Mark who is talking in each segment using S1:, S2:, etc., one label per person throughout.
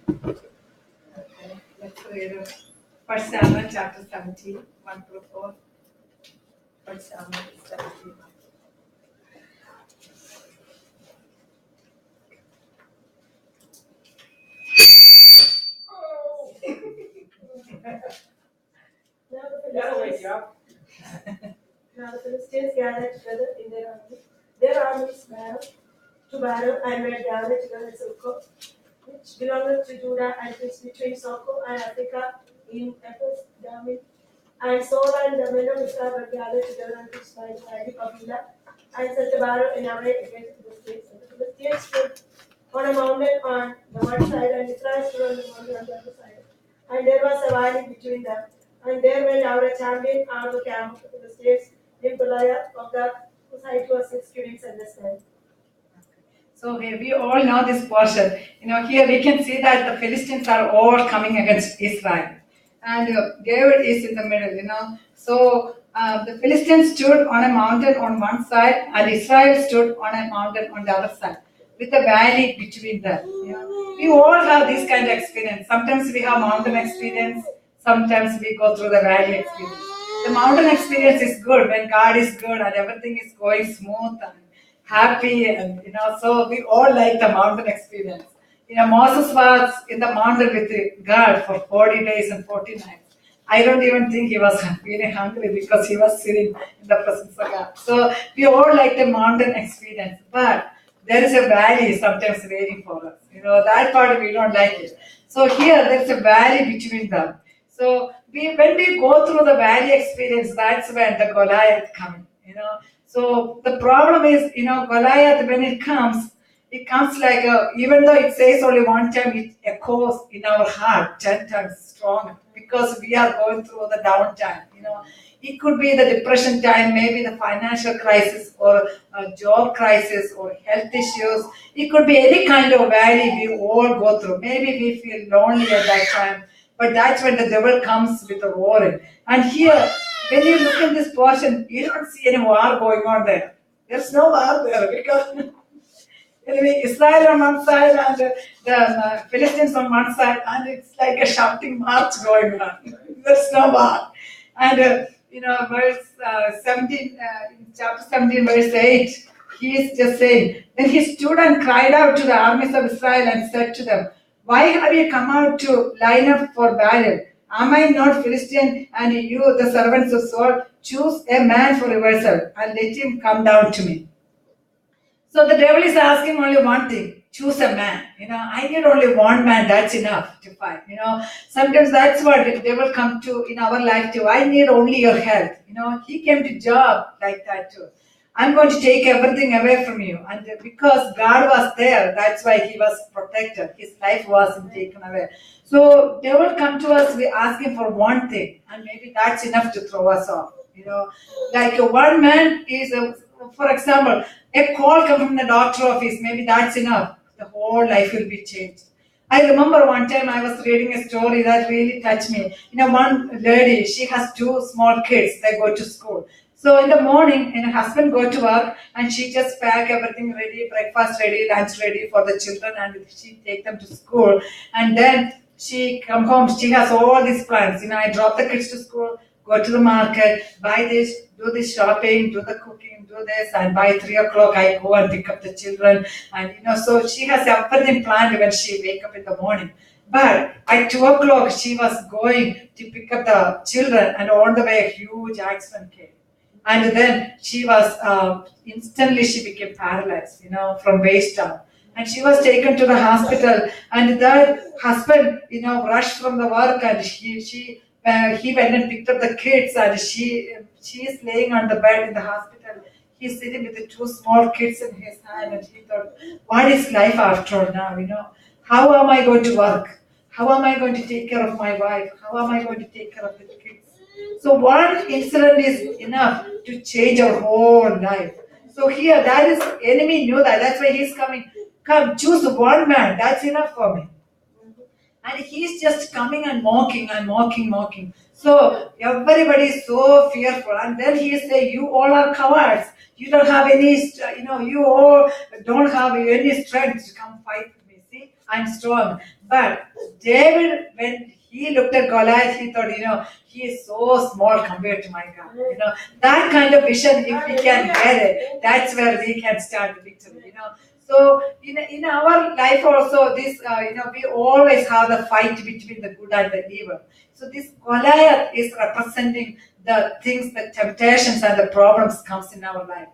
S1: Okay, let's read 1 Samuel chapter 17, 1 through 4. 1 Samuel 17.
S2: Now the Philistines gathered together in their army. Their armies to battle and were gathered together in Sukkot, which belonged to Judah, and is between Soko and Africa in Ephes David. And Saul and the men of Israel were gathered together on this side of Elah, and set a battle in array against the Philistines. And the Philistines stood on a mountain on the one side, and Israel stood on the mountain on the other side. And there was a valley between them. And there went out a champion out of the camp of the Philistines, named Goliath, of the whose height was 6 cubits and less than.
S1: So we all know this portion. Here we can see that the Philistines are all coming against Israel. And David is in the middle. So the Philistines stood on a mountain on one side, and Israel stood on a mountain on the other side, with a valley between them. We all have this kind of experience. Sometimes we have mountain experience, sometimes we go through the valley experience. The mountain experience is good when God is good and everything is going smooth and happy, and so we all like the mountain experience. Moses was in the mountain with God for 40 days and 40 nights. I don't even think he was feeling hungry because he was sitting in the presence of God. So we all like the mountain experience, but there is a valley sometimes waiting for us. That part we don't like it. So here there's a valley between them. So when we go through the valley experience, that's when the Goliath comes. So the problem is, Goliath, when it comes like even though it says only one time, it echoes in our heart 10 times stronger because we are going through the downtime. It could be the depression time, maybe the financial crisis or a job crisis or health issues. It could be any kind of valley we all go through. Maybe we feel lonely at that time, but that's when the devil comes with a roaring. And here, when you look at this portion, you don't see any war going on there. There's no war there because anyway, Israel on one side and the Philistines on one side, and it's like a shouting march going on. There's no war. And verse 17, in chapter 17, verse 8, he is just saying, then he stood and cried out to the armies of Israel and said to them, why have you come out to line up for battle? Am I not Philistine, and you, the servants of Saul? Choose a man for yourself and let him come down to me. So the devil is asking only one thing: choose a man. I need only one man. That's enough to fight. Sometimes that's what the devil come to in our life too. I need only your help. He came to Job like that too. I'm going to take everything away from you. And because God was there, that's why he was protected. His life wasn't taken away. So they will come to us, we ask him for one thing, and maybe that's enough to throw us off. Like one man is, for example, a call come from the doctor office, maybe that's enough. The whole life will be changed. I remember one time I was reading a story that really touched me. One lady, she has 2 small kids, they go to school. So in the morning, her husband go to work and she just pack everything ready, breakfast ready, lunch ready for the children, and she take them to school. And then she come home, she has all these plans. I drop the kids to school, go to the market, buy this, do this shopping, do the cooking, do this, and by 3 o'clock I go and pick up the children. And so she has everything planned when she wake up in the morning. But at 2 o'clock she was going to pick up the children, and on the way a huge accident came. And then she was, instantly she became paralyzed, from waist down. And she was taken to the hospital, and that husband, rushed from the work, and he went and picked up the kids, and she is laying on the bed in the hospital. He's sitting with the 2 small kids in his hand, and he thought, what is life after all now, How am I going to work? How am I going to take care of my wife? How am I going to take care of the kids? So one incident is enough to change our whole life. So here, that is, enemy knew that. That's why he's coming. Come, choose one man. That's enough for me. And he's just coming and mocking and mocking. So everybody is so fearful. And then he is saying, you all are cowards. You don't have any, you all don't have any strength to come fight with me. See, I'm strong. But David, when he looked at Goliath, he thought, he is so small compared to my God. That kind of vision, if we can get it, that's where we can start the victory. So in our life also, this we always have the fight between the good and the evil. So this Goliath is representing the things, the temptations and the problems comes in our life.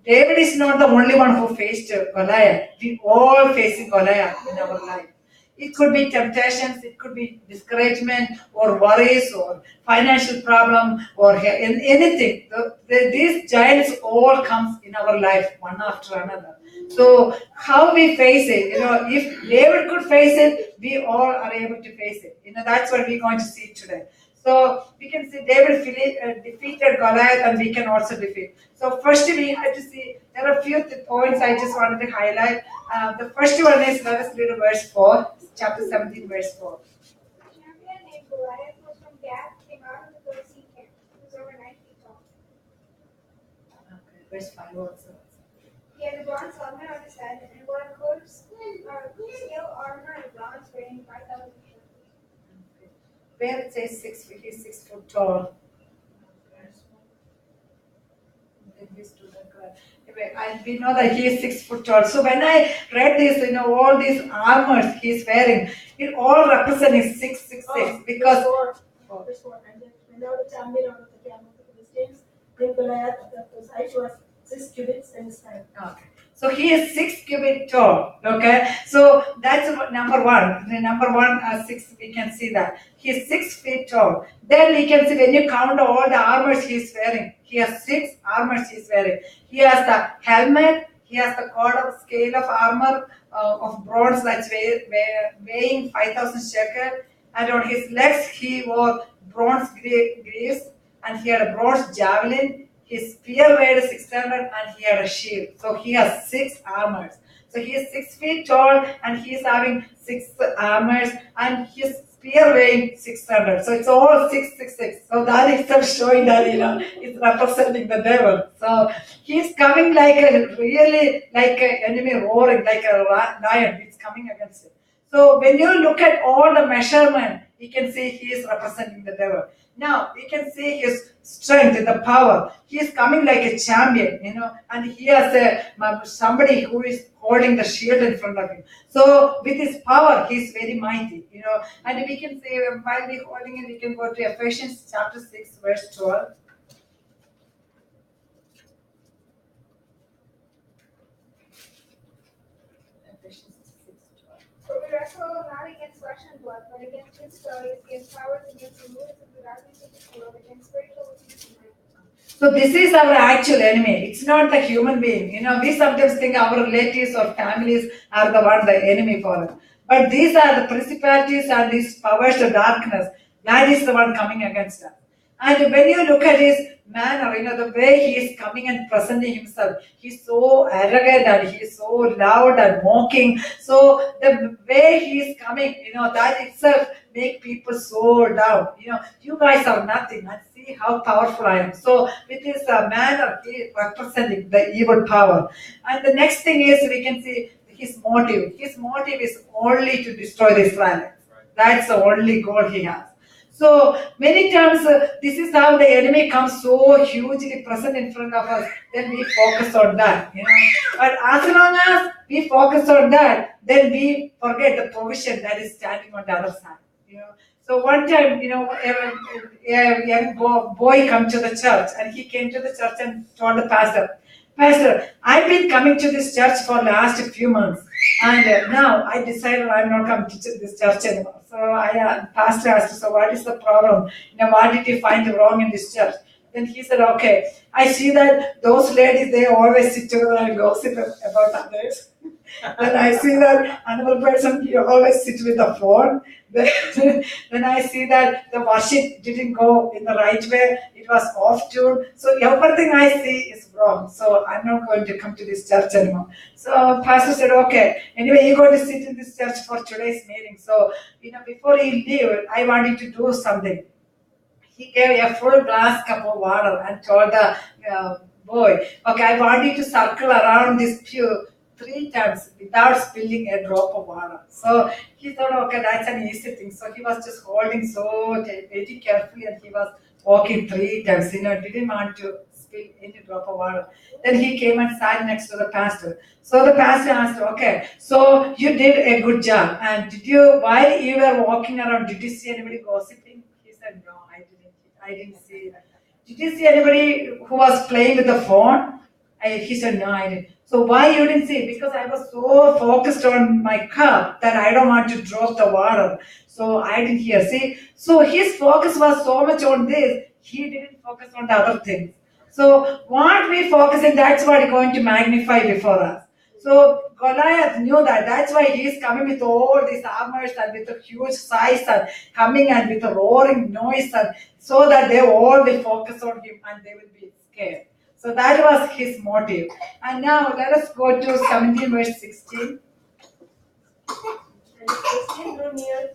S1: David is not the only one who faced Goliath. We all facing Goliath in our life. It could be temptations, it could be discouragement or worries or financial problem or anything. These giants all comes in our life one after another. So how we face it, if David could face it, we all are able to face it. That's what we're going to see today. So we can see David defeated Goliath, and we can also defeat. So first we have to see, there are a few points I just wanted to highlight. The first one is, let us read verse 4, chapter 17, verse 4.
S3: A champion named Goliath was from Gath, came out of the Philistine camp. He was over 9 feet tall.
S1: Okay, verse 5 also.
S3: He had a bronze helmet on his head and wore a coat of steel armor and bronze weighing 5,000 shekels.
S1: Okay. Where it says 6 feet, he's 6 foot tall. We know that he is 6 foot tall. So when I read this, all these armors he's wearing, it all represents 666 because.
S2: Verse 4. And when now the champion out of the camp of the Philistines, then Goliath, whose height was 6 cubits and his height.
S1: Okay. So he is 6 cubits tall. Okay. So that's number one. The number one, 6, we can see that. He is 6 feet tall. Then we can see when you count all the armors he is wearing, he has 6 armors he is wearing. He has the helmet, he has the cord of scale of armor of bronze that's weighing 5,000 shekel. And on his legs he wore bronze greaves, and he had a bronze javelin. His spear weighed 600 and he had a shield. So he has 6 armors. So he is 6 feet tall and he is having 6 armors, and his spear weighing 600. So it's all 666. So that itself showing that, it's representing the devil. So he's coming like an enemy roaring, like a lion. It's coming against him. So when you look at all the measurement, you can see he is representing the devil. Now we can see his strength, the power. He is coming like a champion, and he has somebody who is holding the shield in front of him. So with his power, he is very mighty, And we can say, while we holding it, we can go to Ephesians chapter 6, verse 12.
S3: For we wrestle not against flesh and blood, but against principalities, against powers, against the rulers of the darkness of this world, against spiritual wickedness in high places.
S1: So this is our actual enemy. It's not the human being. We sometimes think our relatives or families are the one, the enemy for us. But these are the principalities and these powers of darkness. That is the one coming against us. And when you look at his manner, the way he is coming and presenting himself, he's so arrogant and he's so loud and mocking. So the way he is coming, that itself make people so down. You guys are nothing, and see how powerful I am. So with his manner, he is representing the evil power. And the next thing is, we can see his motive. His motive is only to destroy the Israelites. That's the only goal he has. So many times this is how the enemy comes so hugely present in front of us. Then we focus on that, But as long as we focus on that, then we forget the provision that is standing on the other side, So one time, a young boy come to the church, and he came to the church and told the Pastor, I've been coming to this church for the last few months, and now I decided I'm not coming to this church anymore. So Pastor asked, so what is the problem? What did you find wrong in this church? Then he said, okay, I see that those ladies, they always sit together and gossip about others. Then I see that another person, he always sits with the phone. Then I see that the worship didn't go in the right way. It was off tune. So everything I see is wrong. So I'm not going to come to this church anymore. So Pastor said, okay, anyway, you're going to sit in this church for today's meeting. So, before you leave, I want you to do something. He gave a full glass cup of water and told the boy, okay, I want you to circle around this pew three times without spilling a drop of water. So he thought, okay, that's an easy thing. So he was just holding so very carefully, and he was walking three times. Didn't want to spill any drop of water. Then he came and sat next to the pastor. So the pastor asked, okay, so you did a good job. And while you were walking around, did you see anybody gossiping? He said, no, I didn't. I didn't see that. Did you see anybody who was playing with the phone? He said, no, I didn't. So why you didn't see? Because I was so focused on my cup that I don't want to drop the water. So I didn't hear. See, so his focus was so much on this, he didn't focus on the other things. So what we focus on, that's what is going to magnify before us. So Goliath knew that. That's why he is coming with all these armors and with a huge size and coming and with a roaring noise, and so that they all will focus on him and they will be scared. So that was his motive. And now let us go to 17 verse 16.
S2: And 16 drew near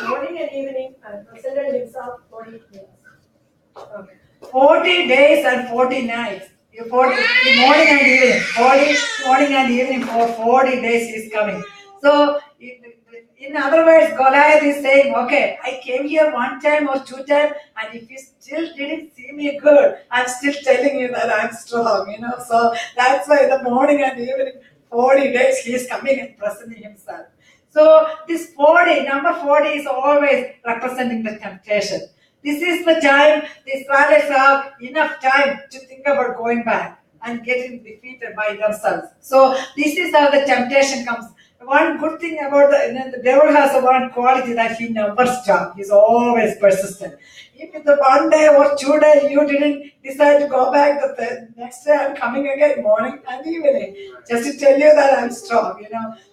S2: morning and evening and presented himself 40 days.
S1: Okay. 40 days and 40 nights. 40, morning and evening. 40 morning and evening for 40 days he is coming. So in other words, Goliath is saying, okay, I came here one time or two times, and if you still didn't see me good, I'm still telling you that I'm strong, So that's why the morning and evening, 40 days he is coming and presenting himself. So this 40, number 40 is always representing the temptation. This is the time the Israelites have enough time to think about going back and getting defeated by themselves. So this is how the temptation comes. One good thing about the devil has one quality, that he never stops. He's always persistent. If the one day or 2 days you didn't decide to go back, the next day I'm coming again, morning and evening, just to tell you that I'm strong.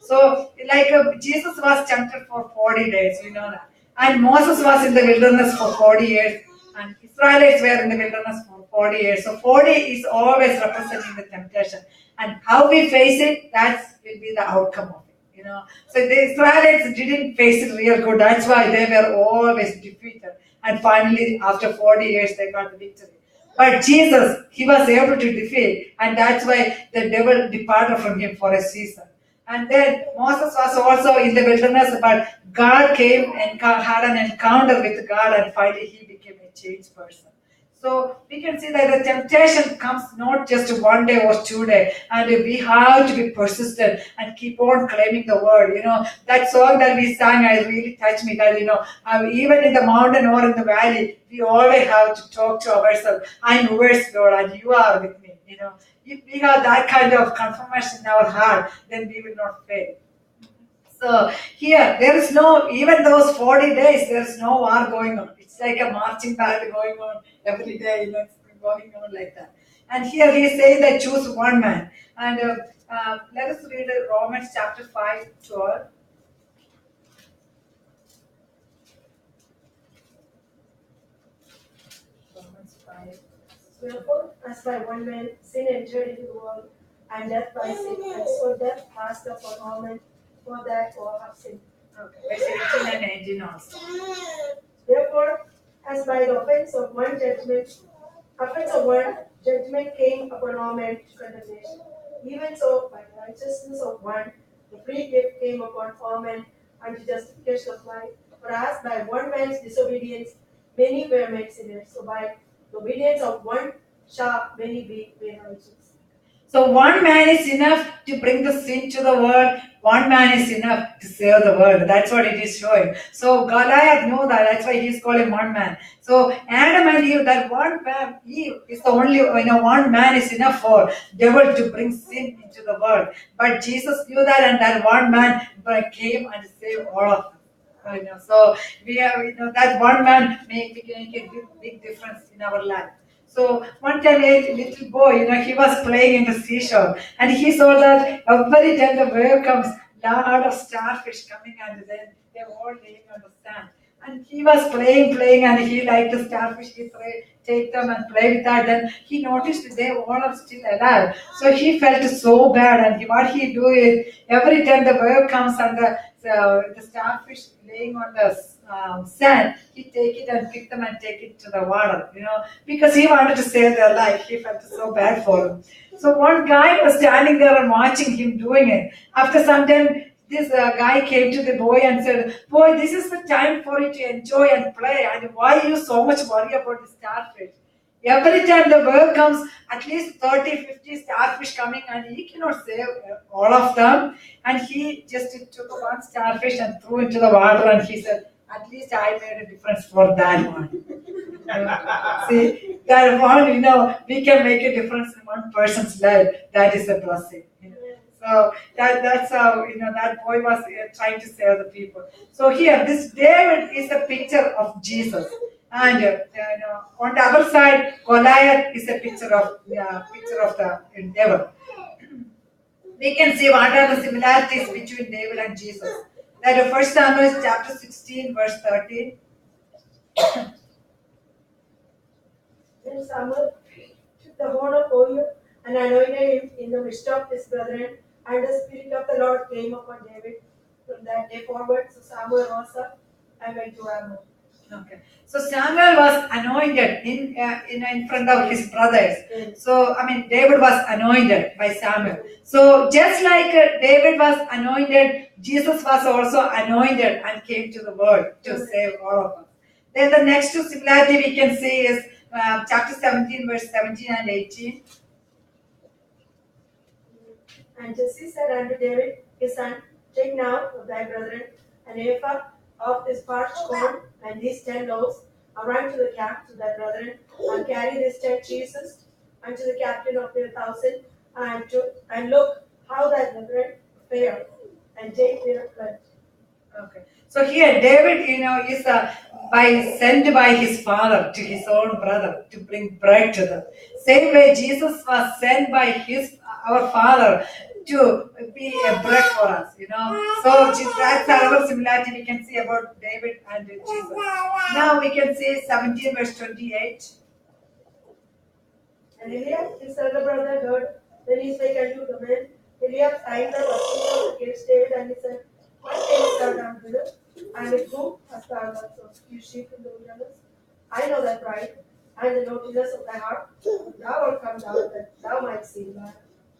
S1: So like Jesus was tempted for 40 days, that. And Moses was in the wilderness for 40 years, and Israelites were in the wilderness for 40 years. So 40 is always representing the temptation. And how we face it, that will be the outcome of it. So the Israelites didn't face it real good. That's why they were always defeated. And finally, after 40 years, they got the victory. But Jesus, he was able to defeat, and that's why the devil departed from him for a season. And then Moses was also in the wilderness, but God came and had an encounter with God, and finally he became a changed person. So we can see that the temptation comes not just 1 day or 2 days, and we have to be persistent and keep on claiming the word. That song that we sang, I really touched me. That even in the mountain or in the valley, we always have to talk to ourselves. I'm yours, Lord, and you are with me. If we have that kind of confirmation in our heart, then we will not fail. So here, there is no, even those 40 days, there is no war going on. It's like a marching band going on every day, it's going on like that. And here he says that choose one man. And let us read Romans chapter 5:12. Romans 5.
S2: Wherefore, as by one man sin entered into the world, and death by sin, and so death passed upon all men, for that all have sinned.
S1: Okay, verse 18 and 19 also.
S2: Therefore, as by the offense of one judgment came upon all men to condemnation, even so by the righteousness of one, the free gift came upon all men unto justification of life. For as by one man's disobedience many were made sinners, so by the obedience of one shall many be made righteous.
S1: So one man is enough to bring the sin to the world. One man is enough to save the world. That's what it is showing. So Goliath knew that. That's why he is called him one man. So Adam and Eve, that one man, Eve is the only, one man is enough for devil to bring sin into the world. But Jesus knew that, and that one man came and saved all of us. So we have, that one man make a big difference in our life. So one time a little boy, he was playing in the seashore, and he saw that every time the wave comes, lot of starfish coming, and then they're all laying on the sand. And he was playing, and he liked the starfish. take them and play with that. Then he noticed they all are still alive. So he felt so bad, and what he do is every time the bird comes and the starfish laying on the sand, he take it and pick them and take it to the water, because he wanted to save their life. He felt so bad for them. So one guy was standing there and watching him doing it. After some time, this guy came to the boy and said, "Boy, this is the time for you to enjoy and play. And why you so much worry about the starfish? Every time the bird comes, at least 30, 50 starfish coming, and he cannot save all of them." And he just took one starfish and threw into the water, and he said, "At least I made a difference for that one." See, that one, we can make a difference in one person's life. That is a blessing. So that's how that boy was trying to save the people. So here, this David is a picture of Jesus, and on the other side, Goliath is a picture of the devil. We can see what are the similarities between David and Jesus. That 1 Samuel chapter 16, verse 13.
S2: Then Samuel took the horn of oil and anointed him in the midst of his brethren, and the Spirit of the Lord came upon David from that day forward. So Samuel rose up and went to Ramah.
S1: Okay. So Samuel was anointed in front of his brothers. So David was anointed by Samuel. So just like David was anointed, Jesus was also anointed and came to the world to save all of us. Then the next similarity we can see is chapter 17, verse 17 and 18.
S2: And Jesse said unto David his son, Take now of thy brethren an ephah of this parched corn and these 10 loaves, and run to the camp to thy brethren, and carry these 10 cheeses unto the captain of their 1,000, and look how thy brethren fare, and take their pledge.
S1: Okay. So here David, is sent by his father to his own brother to bring bread to them. Same way Jesus was sent by our father to be a bread for us, So that's another similarity we can see about David and Jesus. Now we can see 17 verse 28.
S2: And Eliab, his elder brother, heard. Then he spake unto the men. Eliab signed the messengers against David, and he said, What camest thou down hither? And with whom hast thou got so few sheep in the wilderness? I know thy pride, and the naughtiness of thy heart. Thou art come down, that thou might see God.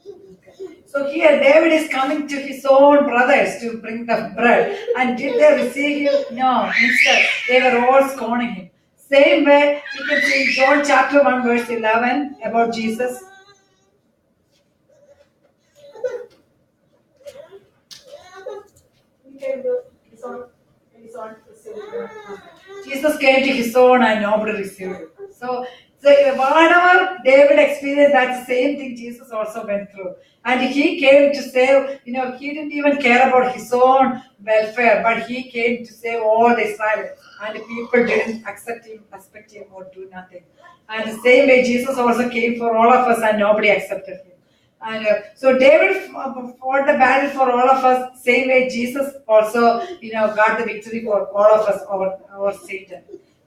S1: Okay. So here David is coming to his own brothers to bring the bread. And did they receive him? No. Instead, they were all scorning him. Same way, you can see in John chapter 1 verse 11 about Jesus.
S2: He came to his own, and his own received him.
S1: Jesus came to his own and nobody received him. So whatever David experienced, that's the same thing Jesus also went through. And he came to save, he didn't even care about his own welfare, but he came to save all the Israelites. And the people didn't accept him, respect him, or do nothing. And the same way Jesus also came for all of us and nobody accepted him. And so David fought the battle for all of us, same way Jesus also, got the victory for all of us over Satan.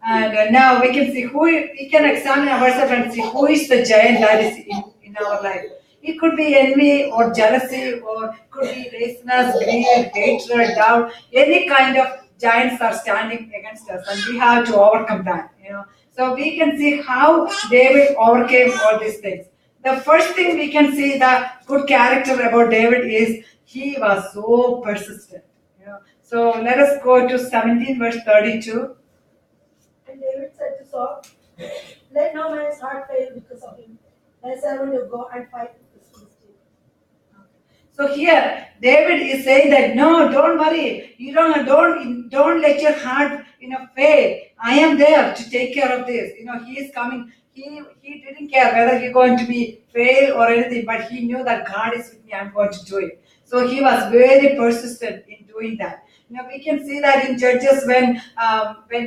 S1: And now we can see we can examine ourselves and see who is the giant that is in our life. It could be envy or jealousy, or could be laziness, greed, hatred, doubt. Any kind of giants are standing against us, and we have to overcome that. So we can see how David overcame all these things. The first thing we can see the good character about David is he was so persistent. So let us go to 17 verse 32.
S2: And David said to Saul, Let no man's heart fail because of him. Thy servant will go and fight with this Philistine.
S1: So here David is saying that no, don't worry. You don't let your heart fail. I am there to take care of this. He is coming. He didn't care whether he's going to be fail or anything, but he knew that God is with me. I'm going to do it. So he was very persistent in doing that. We can see that in Judges when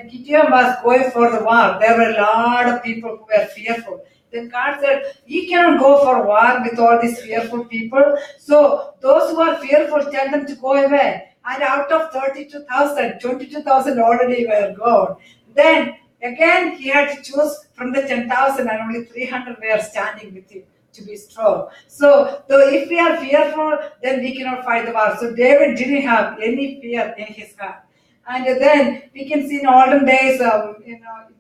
S1: Gideon was going for the war, there were a lot of people who were fearful. Then God said, "You cannot go for war with all these fearful people. So those who are fearful, tell them to go away." And out of 32,000, 22,000 already were gone. Then Again, he had to choose from the 10,000 and only 300 were standing with him to be strong. So, though if we are fearful, then we cannot fight the war. So, David didn't have any fear in his heart. And then we can see in olden days,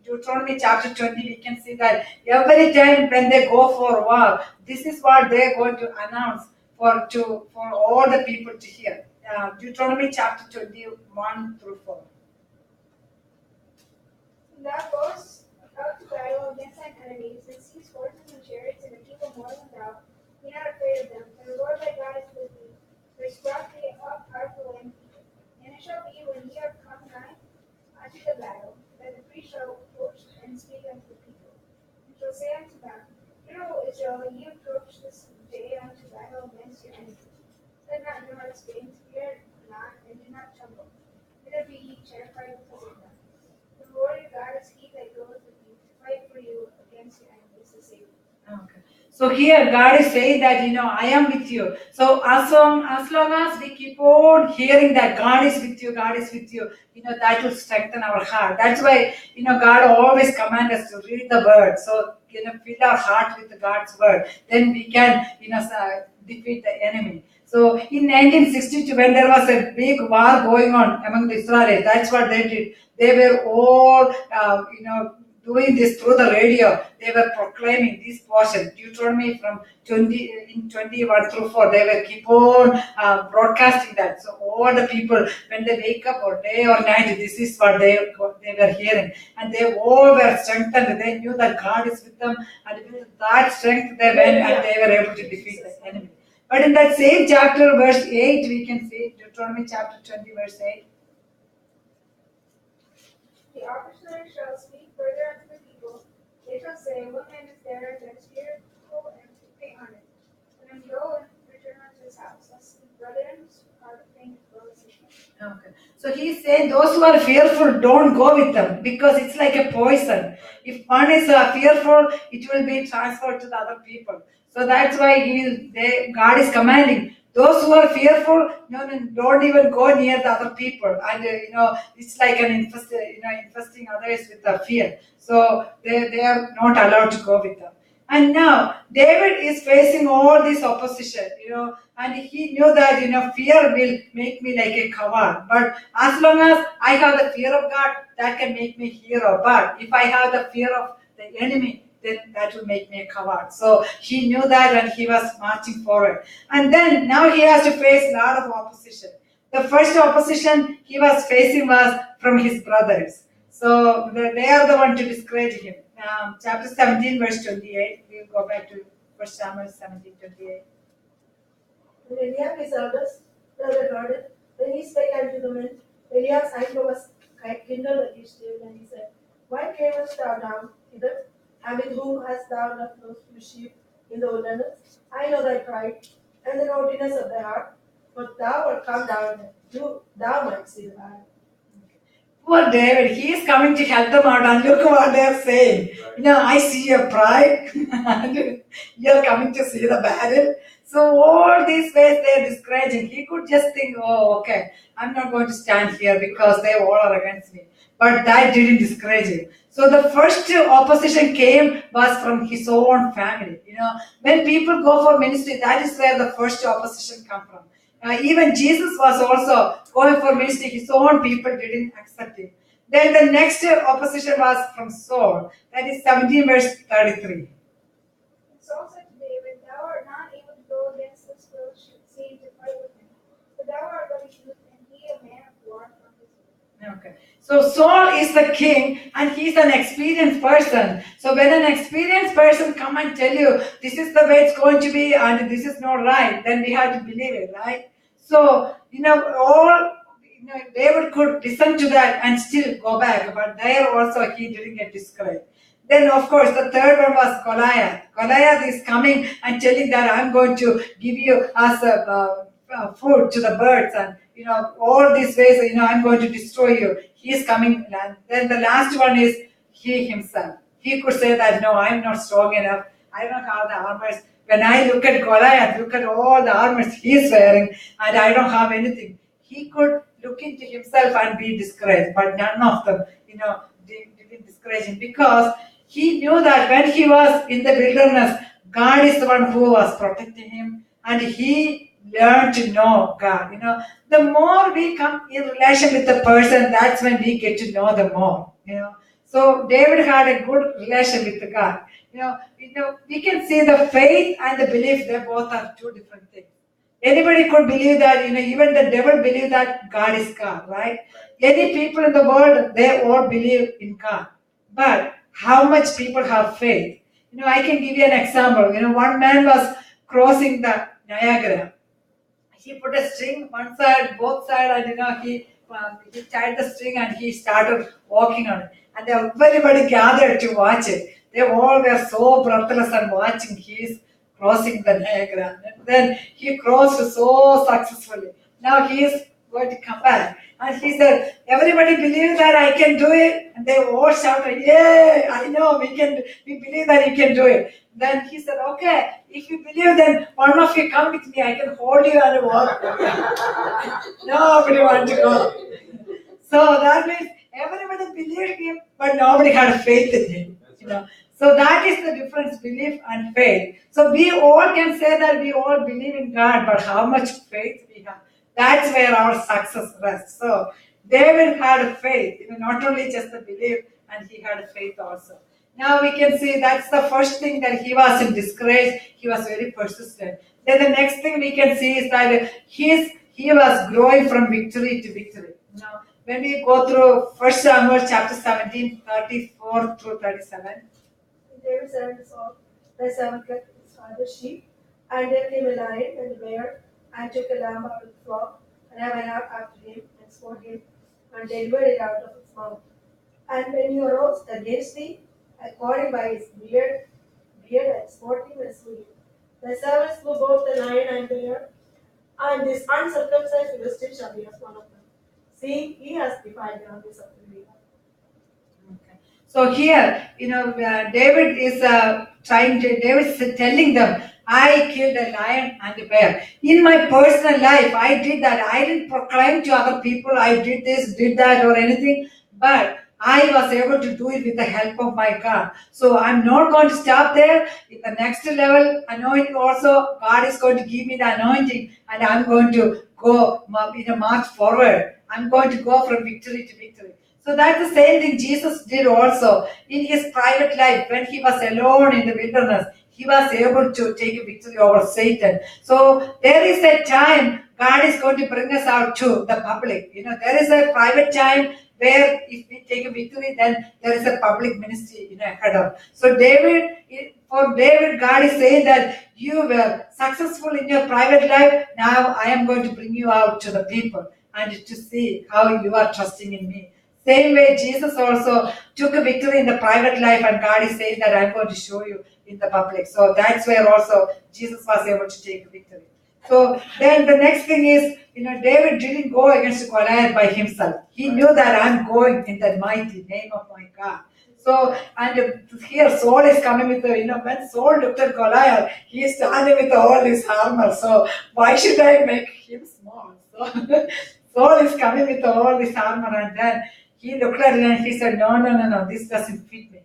S1: Deuteronomy chapter 20, we can see that every time when they go for war, this is what they're going to announce for all the people to hear. Deuteronomy chapter 21 through 4.
S3: Thou goest out to battle against thine enemies, and seize horses and chariots, and a people more than thou. Be not afraid of them, for the Lord thy God is with thee, for he has brought thee up out of the land of Egypt. And it shall be, when ye are come nigh unto the battle, that the priest shall approach and speak unto the people, and shall say unto them, Hear, O Israel, when ye approach this day unto battle against your enemies. Let not your hearts faint, fear not, and do not tremble, neither be ye terrified because of them. The Lord your God is he that goeth with you to fight for you against your enemies to save you.
S1: Okay. So here God is saying that I am with you. So as long as we keep on hearing that God is with you, that will strengthen our heart. That's why God always commands us to read the word. So fill our heart with God's word. Then we can defeat the enemy. So in 1962, when there was a big war going on among the Israelis, that's what they did. They were all doing this through the radio. They were proclaiming this portion, Deuteronomy from 21 through 4. They will keep on broadcasting that. So all the people, when they wake up or day or night, this is what they were hearing. And they all were strengthened. They knew that God is with them. And with that strength, they went and they were able to defeat the enemy. But in that same chapter, verse 8, we can see Deuteronomy chapter 20, verse 8.
S3: The officer shall speak further unto the people. They shall say, What man is there that is fearful and to pay honor? Let him go and return unto his house, lest his brethren are faint for his name.
S1: Okay. So he's saying those who are fearful, don't go with them because it's like a poison. If one is fearful, it will be transferred to the other people. So that's why God is commanding those who are fearful, don't even go near the other people. And it's like an infesting others with the fear. So they are not allowed to go with them. And now David is facing all this opposition, and he knew that fear will make me like a coward. But as long as I have the fear of God, that can make me hero. But if I have the fear of the enemy, then that will make me a coward. So he knew that when he was marching forward. And then now he has to face a lot of opposition. The first opposition he was facing was from his brothers. So they are the one to discourage him. Chapter 17, verse 28. We'll go back to 1 Samuel 17, 28.
S2: And Eliab his eldest brother heard it. Then he spake unto the men. Eliab's anger was kindled against David, and he said, Why camest thou down hither? Having whom hast thou left those few sheep in the wilderness? I know thy pride and the naughtiness of thy heart, but thou art come down, thou might see the battle.
S1: Poor David, he is coming to help them out, and look what they are saying. I see your pride, and you are coming to see the battle. So all these ways they are discouraging. He could just think, oh, okay, I'm not going to stand here because they all are against me. But that didn't discourage him. So the first opposition came was from his own family. When people go for ministry, that is where the first opposition come from. Even Jesus was also going for ministry. His own people didn't accept him. Then the next opposition was from Saul. That is 17 verse 33.
S3: And Saul said to David, Thou art not able to go against this Philistine to fight with him, for thou art but a youth, and he a man of war from his youth.
S1: Okay. So Saul is the king and he's an experienced person. So when an experienced person come and tell you this is the way it's going to be and this is not right, then we have to believe it, right? So, David could listen to that and still go back, but there also he didn't get discouraged. Then, of course, the third one was Goliath. Goliath is coming and telling that I'm going to give you as food to the birds and all these ways, I'm going to destroy you. He is coming. And then the last one is he himself. He could say that, no, I'm not strong enough. I don't have the armors. When I look at Goliath, look at all the armors he's wearing, and I don't have anything. He could look into himself and be discouraged, but none of them, did been discouraging because he knew that when he was in the wilderness, God is the one who was protecting him, and he learned to know God. The more we come in relation with the person, that's when we get to know the more. So David had a good relation with God. We can see the faith and the belief. They both are two different things. Anybody could believe that. Even the devil believe that God is God, right? Any people in the world, they all believe in God. But how much people have faith? I can give you an example. One man was crossing the Niagara. He put a string one side, both side, and he tied the string and he started walking on it. And everybody gathered to watch it. They all were so breathless and watching his crossing the Niagara. And then he crossed so successfully. Now he is going to come back. And he said, everybody believe that I can do it. And they all shouted, yay, I know we believe that you can do it. Then he said, okay, if you believe, then one of you come with me. I can hold you and walk. Nobody want to go. So that means everybody believed him, but nobody had faith in him. So that is the difference, belief and faith. So we all can say that we all believe in God, but how much faith we have, that's where our success rests. So David had faith, not only just the belief, and he had faith also. Now we can see that's the first thing, that he was in disgrace. He was very persistent. Then the next thing we can see is that he was growing from victory to victory. When we go through 1 Samuel chapter 17, 34 through 37.
S2: David said, "So the servant kept his father's sheep, and there came a lion and a bear, and took a lamb out of the flock, and I went out after him, and smote him, and delivered it out of its mouth. And when he arose against thee, I caught him by his beard, and smote him and slew him. The servants slew both the lion and bear, and this uncircumcised Philistine shall be as one of them. See, he has defied the armies of the Lord."
S1: Okay. So here, David is David is telling them, I killed a lion and a bear. In my personal life, I did that. I didn't proclaim to other people, I did this, did that, or anything, but I was able to do it with the help of my God. So I'm not going to stop there. In the next level, anointing also, God is going to give me the anointing, and I'm going to go, march forward. I'm going to go from victory to victory. So that's the same thing Jesus did also in his private life. When he was alone in the wilderness, he was able to take a victory over Satan. So there is a time God is going to bring us out to the public. There is a private time where if we take a victory, then there is a public ministry ahead of. So for David, God is saying that you were successful in your private life. Now I am going to bring you out to the people and to see how you are trusting in me. Same way, Jesus also took a victory in the private life, and God is saying that I'm going to show you in the public. So that's where also Jesus was able to take a victory. So then the next thing is, David didn't go against Goliath by himself. He knew that I'm going in the mighty name of my God. So, and here Saul is coming with when Saul looked at Goliath, he is standing with all this armor. So why should I make him small? So Saul is coming with all this armor, and then he looked at it and he said, no, this doesn't fit me.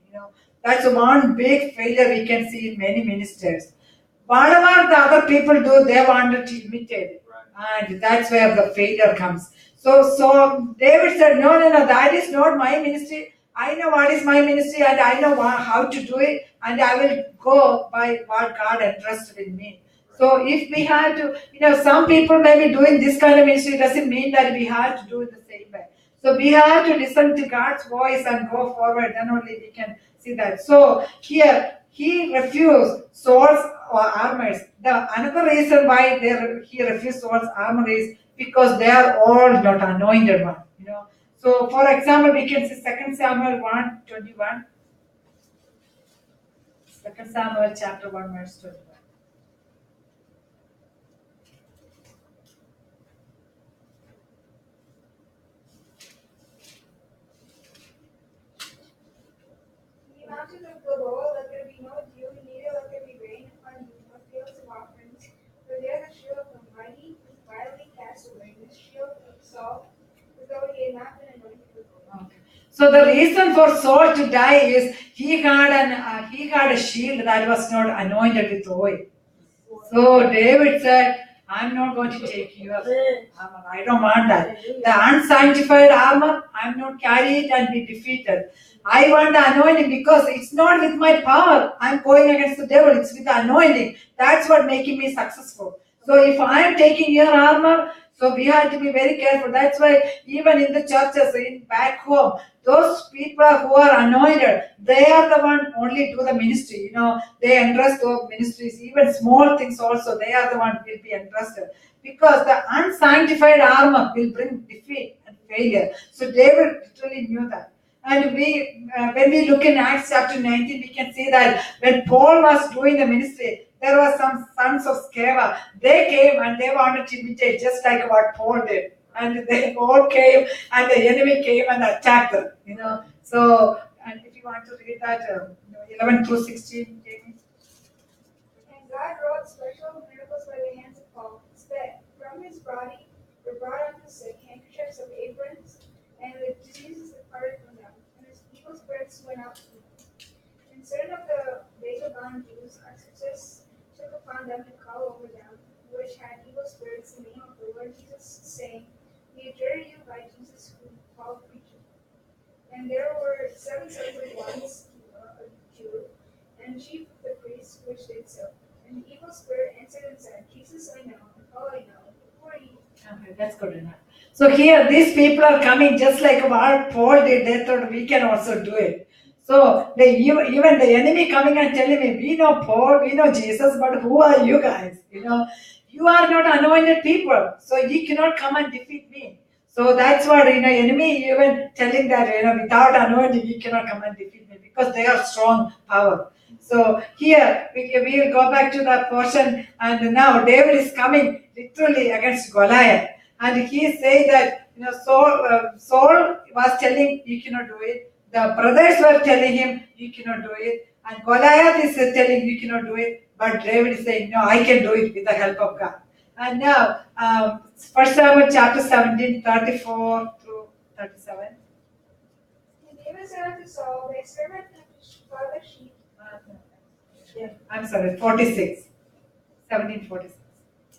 S1: That's one big failure we can see in many ministers. Whatever the other people do, they wanted to imitate it. Right. And that's where the failure comes. So David said, no, that is not my ministry. I know what is my ministry, and I know how to do it, and I will go by what God entrusted in me. So if we have to, some people may be doing this kind of ministry, doesn't mean that we have to do it the same way. So we have to listen to God's voice and go forward, then only we can see that. So here, he refused swords or armors. Another reason why he refused swords armor is because they are all not anointed one. So for example, we can see 2 Samuel 1:21. 2 Samuel chapter 1 verse 21.
S3: The mountains of Gilboa, let there be no dew, neither let there be rain upon you, nor fields of offerings. For there the shield of the mighty is violently cast away, the shield of Saul, as though he had not been anointed with oil.
S1: Okay. So the reason for Saul to die is he had a shield that was not anointed with oil. So David said, I'm not going to take your armor. I don't want that. The unsanctified armor, I'm not carry it and be defeated. I want the anointing because it's not with my power. I'm going against the devil. It's with the anointing. That's what making me successful. So if I am taking your armor, so we have to be very careful. That's why even in the churches, in back home, those people who are anointed, they are the one only do the ministry. They entrust those ministries, even small things also. They are the one will be entrusted because the unsanctified armor will bring defeat and failure. So David literally knew that. And when we look in Acts chapter 19, we can see that when Paul was doing the ministry, there were some sons of Sceva. They came and they wanted to imitate just like what Paul did. And they all came and the enemy came and attacked them. So, and if you want to read that, 11 through 16, Jamie.
S3: And God wrought special miracles by the hands of Paul, that from his body were brought unto the sick handkerchiefs of aprons, and the diseases departed from them, and his evil spirits went out from them. And certain of the vagabond Jews, exorcists, took upon them to call over them, which had evil spirits in the name of the Lord Jesus, saying, We adjure you by Jesus whom Paul preacheth. And there were 7 sons of one Jew, and chief of the priests which did so. And the evil spirit answered and said, Jesus I know, and Paul I know, who are you?
S1: Okay, that's good enough. So here, these people are coming just like what Paul did. They thought we can also do it. So even the enemy coming and telling me, we know Paul, we know Jesus, but who are you guys? You are not anointed people, so you cannot come and defeat me. So that's what enemy even telling that without anointing you cannot come and defeat me because they are strong power. So here we will go back to that portion, and now David is coming literally against Goliath, and he is saying that Saul was telling you cannot do it. The brothers were telling him you cannot do it, and Goliath is telling you cannot do it. But David is saying no, I can do it with the help of God. And now 1 Samuel chapter 17, 34 through 37.
S3: And David said unto Saul, Thy servant hath father sheep.
S1: I'm sorry, 46. 1746.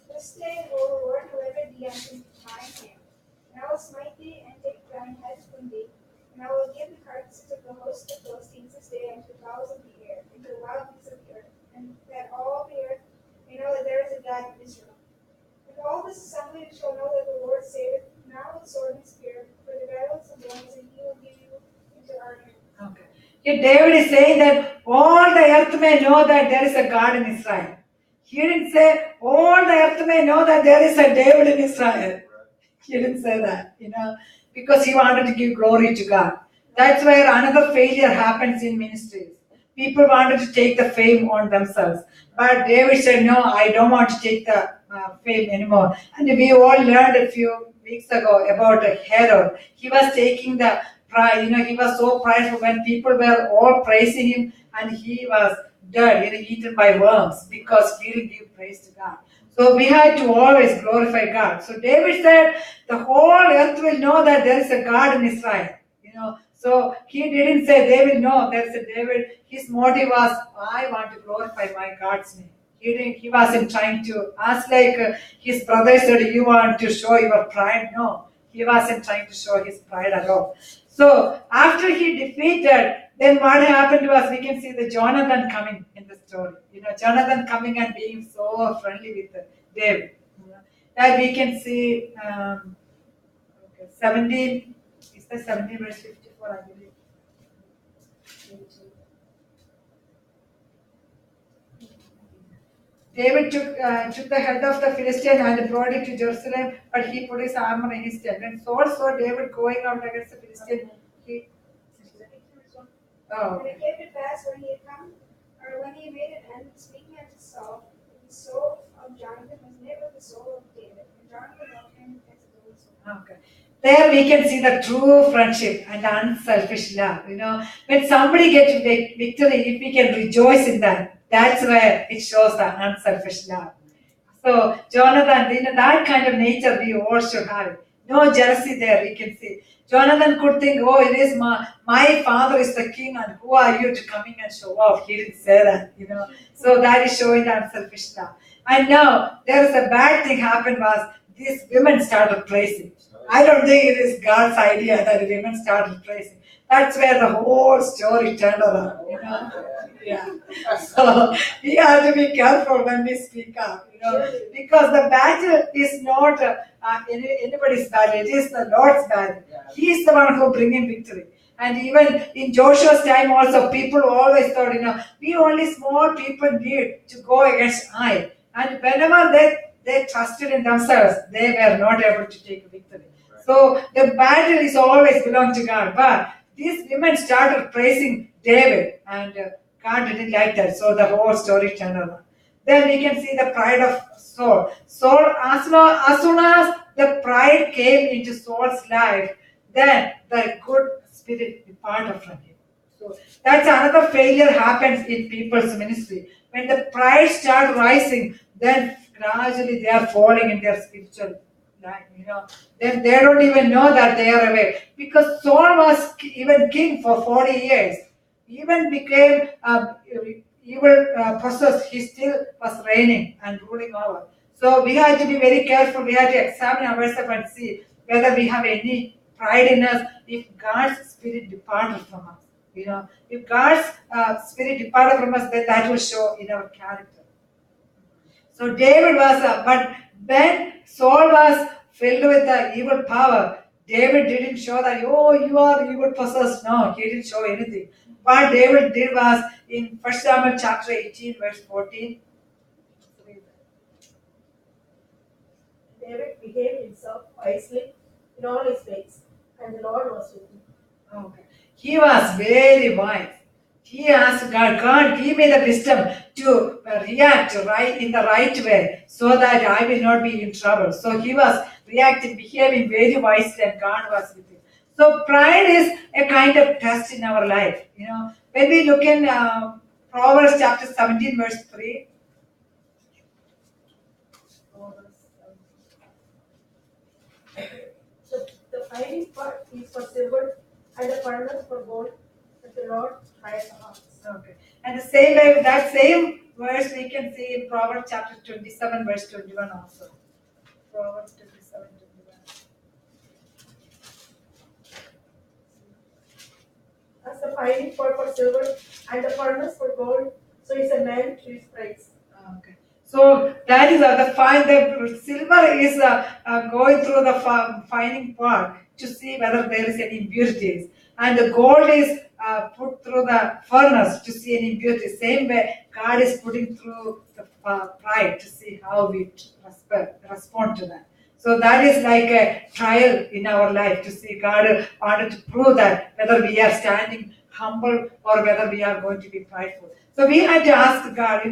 S3: This day will the Lord deliver thee unto mine hand, and I will smite thee and take thine head from thee, and I will give the carcasses of the host of the Philistines this day unto the fowls of the air, and to the wild beasts of the earth, and that all the earth may know that there is a God in Israel. And all this assembly shall know that the Lord saveth, not with sword and spear, for the battle is the Lord's, and he will give you into our hand.
S1: Okay. Here David is saying that all the earth may know that there is a God in Israel. He didn't say all the earth may know that there is a David in Israel. He didn't say that, because he wanted to give glory to God. That's where another failure happens in ministries. People wanted to take the fame on themselves. But David said, no, I don't want to take the fame anymore. And we all learned a few weeks ago about Herod. He was taking the pride, he was so prideful when people were all praising him and he was dead, eaten by worms because he didn't give praise to God. So we had to always glorify God. So David said, the whole earth will know that there is a God in Israel. So he didn't say they will know there is a David. His motive was, I want to glorify my God's name. He wasn't trying to, as like his brother said, you want to show your pride. No, he wasn't trying to show his pride at all. So after he defeated, then what happened was we can see the Jonathan coming in the story. Jonathan coming and being so friendly with David. That we can see 17, is that 17 verse 54, I believe. David took the head of the Philistine and brought it to Jerusalem, but he put his armor in his tent. And Saul saw David going out against the Philistine.
S3: And it came to pass when he had come, or when he made an end of speaking unto Saul, the soul of Jonathan was knit with the soul of David, and Jonathan loved him as his own soul.
S1: Okay. There we can see the true friendship and unselfish love. When somebody gets victory, if we can rejoice in that, that's where it shows the unselfish love. So Jonathan, that kind of nature we all should have. No jealousy there, we can see. Jonathan could think, oh, it is my father is the king, and who are you to coming and show off? He didn't say that. So that is showing the unselfish love. And now there is a bad thing happened was these women started praising. I don't think it is God's idea that women started praising. That's where the whole story turned around. Yeah. So we have to be careful when we speak up, because the battle is not anybody's battle, it is the Lord's battle. He is the one who brings in victory. And even in Joshua's time also, people always thought, we only small people need to go against Ai. And whenever they trusted in themselves, they were not able to take a victory. So the battle is always belong to God. But these women started praising David, and God didn't like that. So the whole story turned around. Then we can see the pride of Saul. Saul, as soon as the pride came into Saul's life, then the good spirit departed from him. So that's another failure happens in people's ministry. When the pride starts rising, then gradually they are falling in their spiritual life. Then they don't even know that they are away. Because Saul was even king for 40 years. Even became evil possessed, he still was reigning and ruling over. So we have to be very careful. We have to examine ourselves and see whether we have any pride in us. If God's spirit departed from us, if God's spirit departed from us, then that will show in our character. So David was, but when Saul was filled with the evil power, David didn't show that, oh, you are evil possessed. No, he didn't show anything. What David did was in 1 Samuel chapter 18, verse 14.
S2: David behaved himself wisely in all his ways, and the Lord was with him.
S1: Okay. He was very wise. He asked God, give me the wisdom to react right in the right way so that I will not be in trouble. So he was reacting, behaving very wisely, and God was with him. So pride is a kind of test in our life. When we look in Proverbs chapter 17, verse 3.
S2: So the finding part is for silver, and the furnace for gold, but the Lord tries the hearts.
S1: Okay. And the same way, that same verse we can see in Proverbs chapter 27, verse 21 also. Proverbs 27, 21.
S2: As the finding pot for silver and the furnace for gold, so is a man to his praise.
S1: Okay. So that is the silver is going through the finding pot to see whether there is any impurities, and the gold is put through the furnace to see any impurities. Same way, God is putting through the pride to see how we respond to that. So that is like a trial in our life to see God wanted to prove that whether we are standing humble or whether we are going to be prideful. So we had to ask God,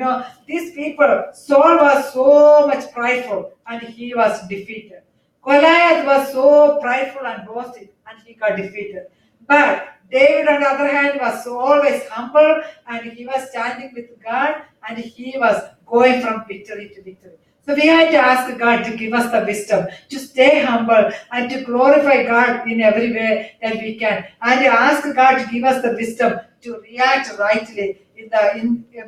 S1: these people, Saul was so much prideful and he was defeated. Goliath was so prideful and boasting and he got defeated. But David, on the other hand, was so always humble and he was standing with God and he was going from victory to victory. So we had to ask God to give us the wisdom to stay humble and to glorify God in every way that we can, and to ask God to give us the wisdom to react rightly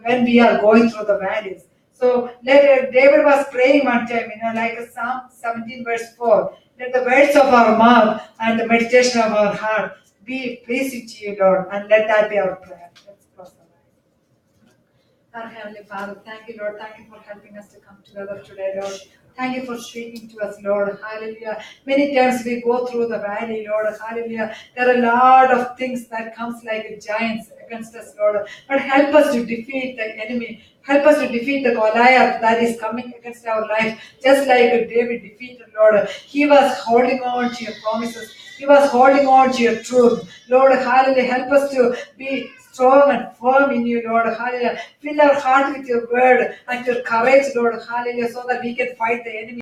S1: when we are going through the valleys. So David was praying one time, like Psalm 17 verse 4. Let the words of our mouth and the meditation of our heart be pleasing to you, Lord, and let that be our prayer. Let's close the line. Our Heavenly Father, thank you, Lord. Thank you for helping us to come together today, Lord. Thank you for speaking to us, Lord. Hallelujah. Many times we go through the valley, Lord. Hallelujah. There are a lot of things that comes like giants against us, Lord. But help us to defeat the enemy. Help us to defeat the Goliath that is coming against our life. Just like David defeated, Lord. He was holding on to your promises. He was holding on to your truth. Lord, hallelujah. Help us to be strong and firm in you, Lord. Hallelujah. Fill our heart with your word and your courage, Lord. Hallelujah. So that we can fight the enemy.